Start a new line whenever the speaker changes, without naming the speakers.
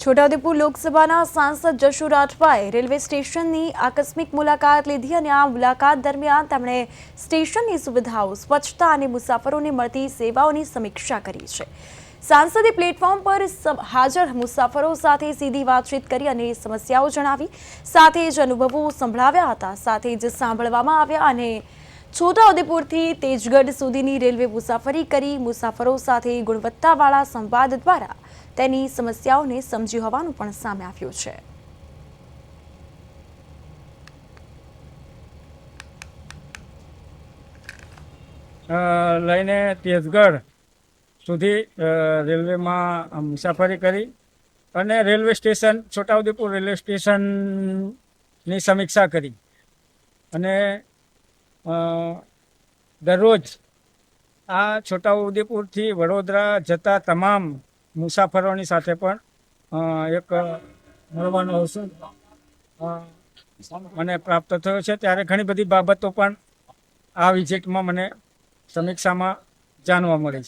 છોટાઉદેપુર લોકસભાના સાંસદ જશુ રાઠવાએ રેલવે સ્ટેશનની આકસ્મિક મુલાકાત લીધી અને આ મુલાકાત દરમિયાન તેમણે સ્ટેશનની સુવિધાઓ, સ્વચ્છતા અને મુસાફરોને મળતી સેવાઓની સમીક્ષા કરી છે. સાંસદે પ્લેટફોર્મ પર હાજર મુસાફરો સાથે સીધી વાતચીત કરી અને સમસ્યાઓ જણાવી, સાથે જ અનુભવો સંભળાવ્યા હતા. સાથે જ સાંભળવામાં આવ્યા અને છોટાઉદેપુરથી તેજગઢ સુધીની રેલવે મુસાફરી કરી મુસાફરો સાથે ગુણવત્તાવાળા સંવાદ દ્વારા તેની સમસ્યાઓને સમજી હોવાનું પણ સામે આવ્યું છે.
લઈને તેજગઢ સુધી રેલવેમાં મુસાફરી કરી અને રેલવે સ્ટેશન છોટાઉદેપુર રેલવે સ્ટેશનની સમીક્ષા કરી અને દરરોજ આ છોટાઉદેપુરથી વડોદરા જતા તમામ મુસાફરોની સાથે પણ એક મળવાનો અવસર મને પ્રાપ્ત થયો છે. ત્યારે ઘણી બધી બાબતો પણ આ વિઝિટમાં મને સમીક્ષામાં જાણવા મળે છે.